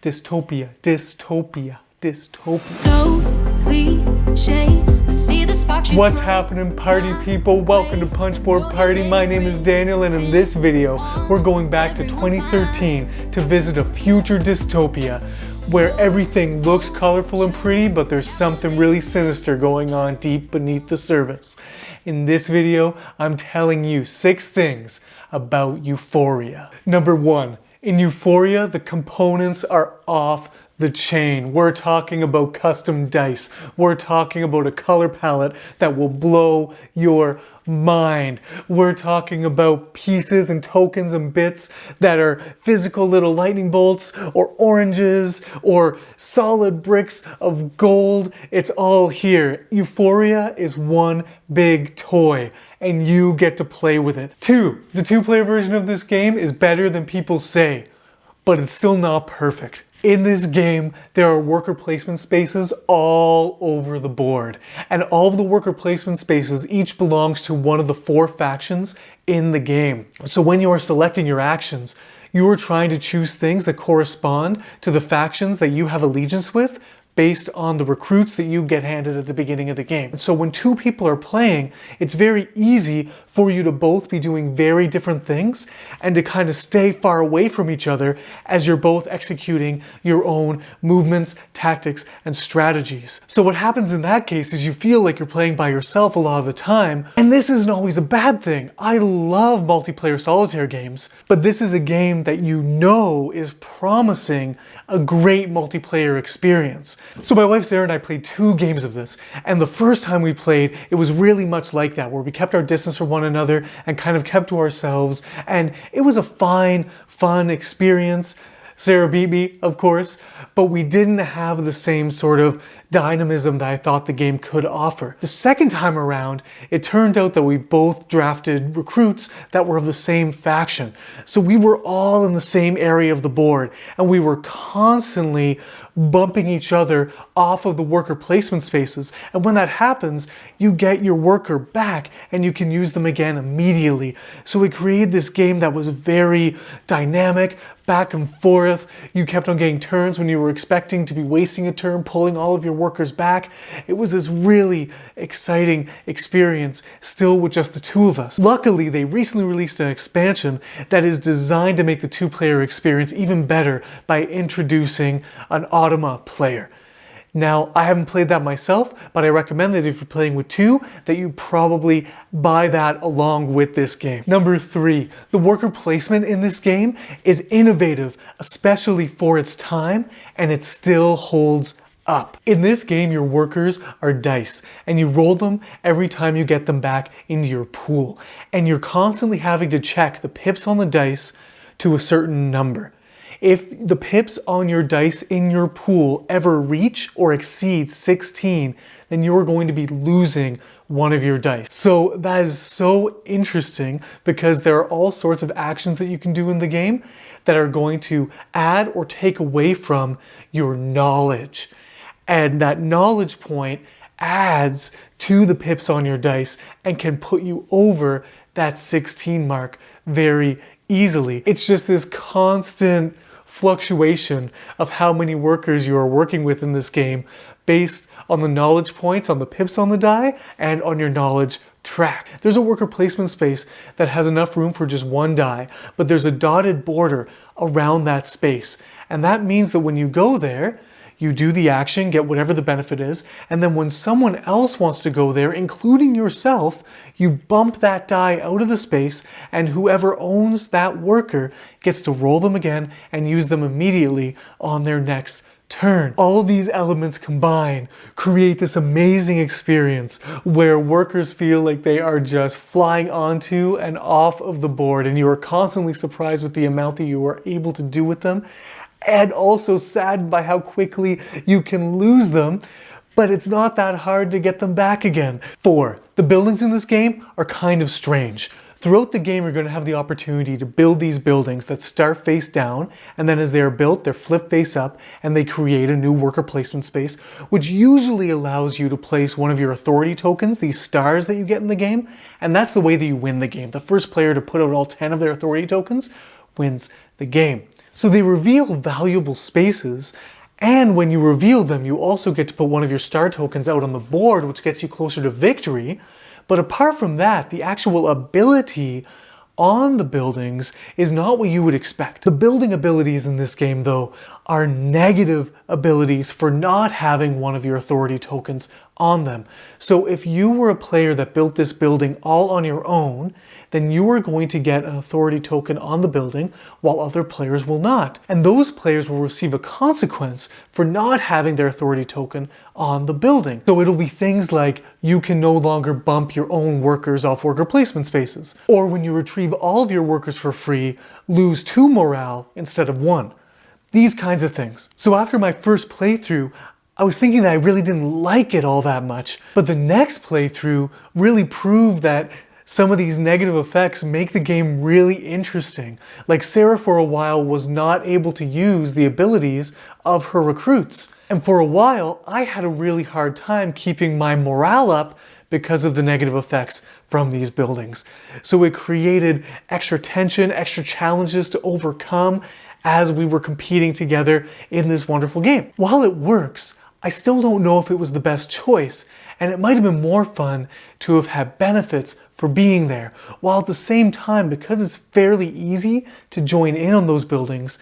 Dystopia, dystopia, dystopia. So cliche. I see the sparks. What's happening, party people? Welcome to Punchboard Party. My name is Daniel, and in this video, we're going back to 2013 to visit a future dystopia where everything looks colorful and pretty, but there's something really sinister going on deep beneath the surface. In this video, I'm telling you 6 things about Euphoria. Number 1, in Euphoria, the components are off the chain. We're talking about custom dice. We're talking about a color palette that will blow your mind. We're talking about pieces and tokens and bits that are physical little lightning bolts or oranges or solid bricks of gold. It's all here. Euphoria is one big toy and you get to play with it. 2, the 2-player version of this game is better than people say, but it's still not perfect. In this game, there are worker placement spaces all over the board. And all of the worker placement spaces each belongs to one of the 4 factions in the game. So when you are selecting your actions, you are trying to choose things that correspond to the factions that you have allegiance with based on the recruits that you get handed at the beginning of the game. And so when 2 people are playing, it's very easy for you to both be doing very different things and to kind of stay far away from each other as you're both executing your own movements, tactics, and strategies. So what happens in that case is you feel like you're playing by yourself a lot of the time, and this isn't always a bad thing. I love multiplayer solitaire games, but this is a game that you know is promising a great multiplayer experience. So my wife Sarah and I played 2 games of this, and the first time we played, it was really much like that, where we kept our distance from one another and kind of kept to ourselves, and it was a fine, fun experience. Sarah beat me, of course, but we didn't have the same sort of dynamism that I thought the game could offer. The second time around, it turned out that we both drafted recruits that were of the same faction. So we were all in the same area of the board, and we were constantly bumping each other off of the worker placement spaces. And when that happens, you get your worker back and you can use them again immediately. So we created this game that was very dynamic, back and forth. You kept on getting turns when you were expecting to be wasting a turn, pulling all of your workers back. It was this really exciting experience, still with just the 2 of us. Luckily, they recently released an expansion that is designed to make the 2-player experience even better by introducing an Automa player. Now, I haven't played that myself, but I recommend that if you're playing with 2, that you probably buy that along with this game. Number 3, the worker placement in this game is innovative, especially for its time, and it still holds up. In this game, your workers are dice, and you roll them every time you get them back into your pool. And you're constantly having to check the pips on the dice to a certain number. If the pips on your dice in your pool ever reach or exceed 16, then you're going to be losing one of your dice. So that is so interesting because there are all sorts of actions that you can do in the game that are going to add or take away from your knowledge. And that knowledge point adds to the pips on your dice and can put you over that 16 mark very easily. It's just this constant fluctuation of how many workers you are working with in this game based on the knowledge points on the pips on the die and on your knowledge track. There's a worker placement space that has enough room for just 1 die, but there's a dotted border around that space. And that means that when you go there, you do the action, get whatever the benefit is, and then when someone else wants to go there, including yourself, you bump that die out of the space, and whoever owns that worker gets to roll them again and use them immediately on their next turn. All of these elements combined create this amazing experience where workers feel like they are just flying onto and off of the board, and you are constantly surprised with the amount that you are able to do with them, and also saddened by how quickly you can lose them, but it's not that hard to get them back again. 4, the buildings in this game are kind of strange. Throughout the game, you're going to have the opportunity to build these buildings that start face down, and then as they are built, they're flipped face up, and they create a new worker placement space, which usually allows you to place one of your authority tokens, these stars that you get in the game, and that's the way that you win the game. The first player to put out all 10 of their authority tokens wins the game. So they reveal valuable spaces, and when you reveal them, you also get to put one of your star tokens out on the board, which gets you closer to victory. But apart from that, the actual ability on the buildings is not what you would expect. The building abilities in this game, though, are negative abilities for not having one of your authority tokens on them. So if you were a player that built this building all on your own, then you are going to get an authority token on the building while other players will not. And those players will receive a consequence for not having their authority token on the building. So it'll be things like you can no longer bump your own workers off worker placement spaces. Or when you retrieve all of your workers for free, lose 2 morale instead of 1. These kinds of things. So after my first playthrough, I was thinking that I really didn't like it all that much. But the next playthrough really proved that some of these negative effects make the game really interesting. Like Sarah for a while was not able to use the abilities of her recruits. And for a while, I had a really hard time keeping my morale up because of the negative effects from these buildings. So it created extra tension, extra challenges to overcome as we were competing together in this wonderful game. While it works, I still don't know if it was the best choice, and it might have been more fun to have had benefits for being there, while at the same time, because it's fairly easy to join in on those buildings,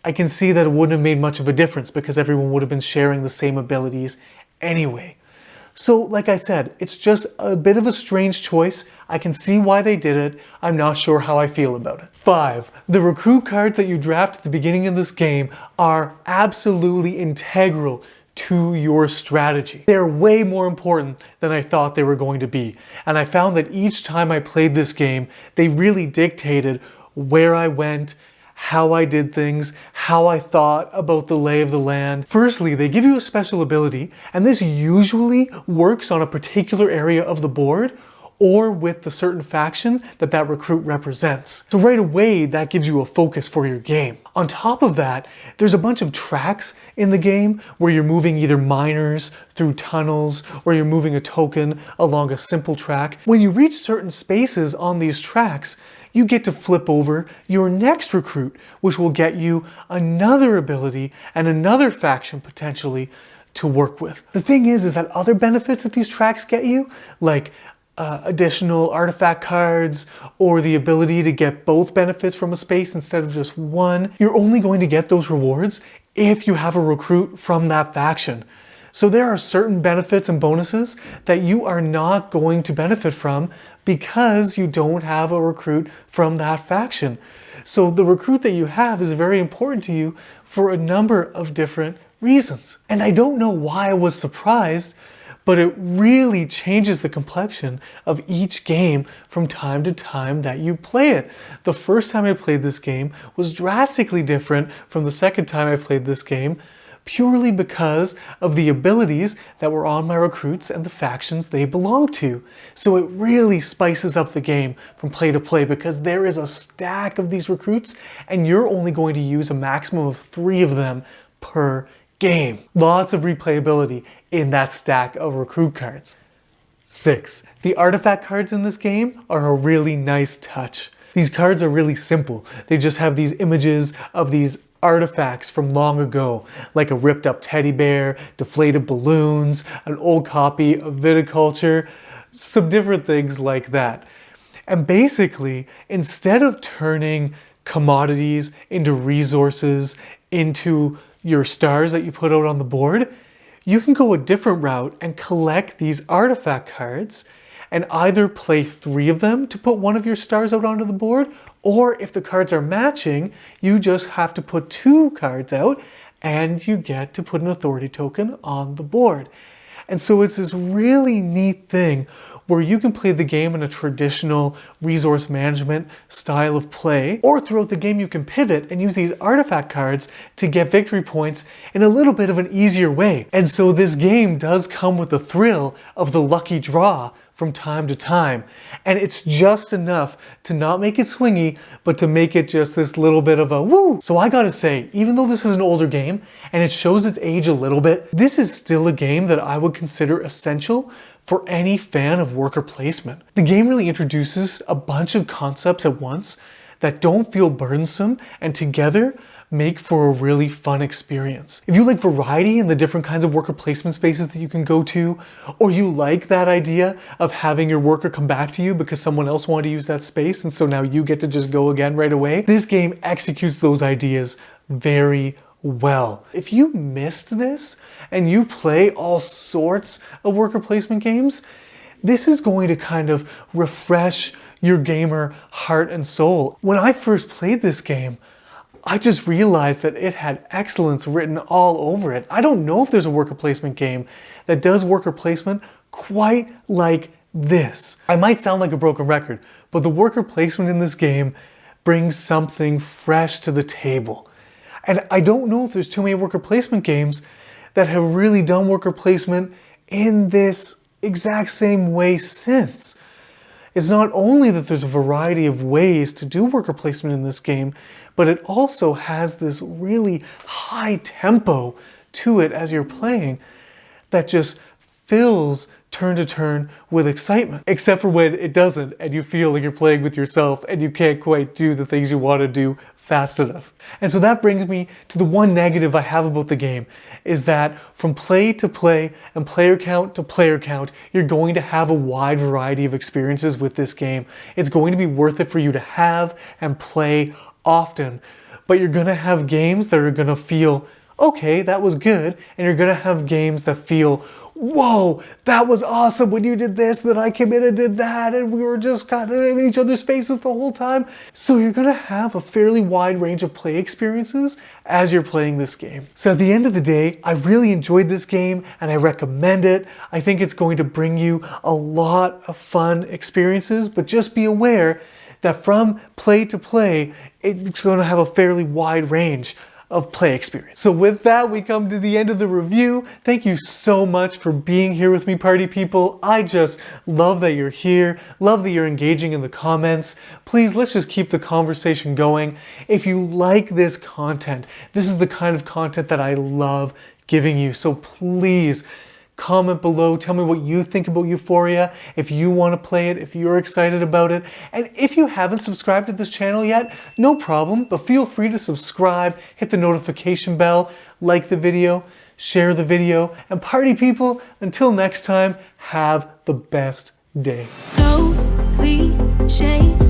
I can see that it wouldn't have made much of a difference because everyone would have been sharing the same abilities anyway. So like I said, it's just a bit of a strange choice. I can see why they did it. I'm not sure how I feel about it. 5. The recruit cards that you draft at the beginning of this game are absolutely integral to your strategy. They're way more important than I thought they were going to be. And I found that each time I played this game, they really dictated where I went, how I did things, how I thought about the lay of the land. Firstly, they give you a special ability, and this usually works on a particular area of the board or with the certain faction that that recruit represents. So right away, that gives you a focus for your game. On top of that, there's a bunch of tracks in the game where you're moving either miners through tunnels or you're moving a token along a simple track. When you reach certain spaces on these tracks, you get to flip over your next recruit, which will get you another ability and another faction potentially to work with. The thing is that other benefits that these tracks get you, like additional artifact cards or the ability to get both benefits from a space instead of just one, you're only going to get those rewards if you have a recruit from that faction. So there are certain benefits and bonuses that you are not going to benefit from because you don't have a recruit from that faction. So the recruit that you have is very important to you for a number of different reasons. And I don't know why I was surprised, but it really changes the complexion of each game from time to time that you play it. The first time I played this game was drastically different from the second time I played this game, purely because of the abilities that were on my recruits and the factions they belong to. So it really spices up the game from play to play because there is a stack of these recruits and you're only going to use a maximum of 3 of them per game. Lots of replayability in that stack of recruit cards. 6. The artifact cards in this game are a really nice touch. These cards are really simple. They just have these images of these artifacts from long ago, like a ripped up teddy bear, deflated balloons, an old copy of viticulture, some different things like that. And basically, instead of turning commodities into resources, into your stars that you put out on the board, you can go a different route and collect these artifact cards and either play 3 of them to put one of your stars out onto the board, or if the cards are matching, you just have to put 2 cards out and you get to put an authority token on the board. And so it's this really neat thing where you can play the game in a traditional resource management style of play, or throughout the game you can pivot and use these artifact cards to get victory points in a little bit of an easier way. And so this game does come with the thrill of the lucky draw from time to time. And it's just enough to not make it swingy, but to make it just this little bit of a woo. So I gotta say, even though this is an older game and it shows its age a little bit, this is still a game that I would consider essential for any fan of worker placement. The game really introduces a bunch of concepts at once that don't feel burdensome and together make for a really fun experience. If you like variety and the different kinds of worker placement spaces that you can go to, or you like that idea of having your worker come back to you because someone else wanted to use that space and so now you get to just go again right away, this game executes those ideas very well. If you missed this and you play all sorts of worker placement games, this is going to kind of refresh your gamer heart and soul. When I first played this game, I just realized that it had excellence written all over it. I don't know if there's a worker placement game that does worker placement quite like this. I might sound like a broken record, but the worker placement in this game brings something fresh to the table. And I don't know if there's too many worker placement games that have really done worker placement in this exact same way since. It's not only that there's a variety of ways to do worker placement in this game, but it also has this really high tempo to it as you're playing that just fills turn to turn with excitement. Except for when it doesn't and you feel like you're playing with yourself and you can't quite do the things you want to do fast enough. And so that brings me to the one negative I have about the game, is that from play to play and player count to player count, you're going to have a wide variety of experiences with this game. It's going to be worth it for you to have and play often, but you're going to have games that are going to feel, okay, that was good, and you're going to have games that feel, whoa, that was awesome when you did this, then I came in and did that, and we were just kind of in each other's faces the whole time. So you're gonna have a fairly wide range of play experiences as you're playing this game. So at the end of the day, I really enjoyed this game and I recommend it. I think it's going to bring you a lot of fun experiences, but just be aware that from play to play, it's going to have a fairly wide range of play experience. So with that, we come to the end of the review. Thank you so much for being here with me, party people. I just love that you're here, love that you're engaging in the comments. Please, let's just keep the conversation going. If you like this content, this is the kind of content that I love giving you. So please, comment below, tell me what you think about Euphoria, if you want to play it, if you're excited about it. And if you haven't subscribed to this channel yet, no problem, but feel free to subscribe, hit the notification bell, like the video, share the video, and party people, until next time, have the best day. So cliche.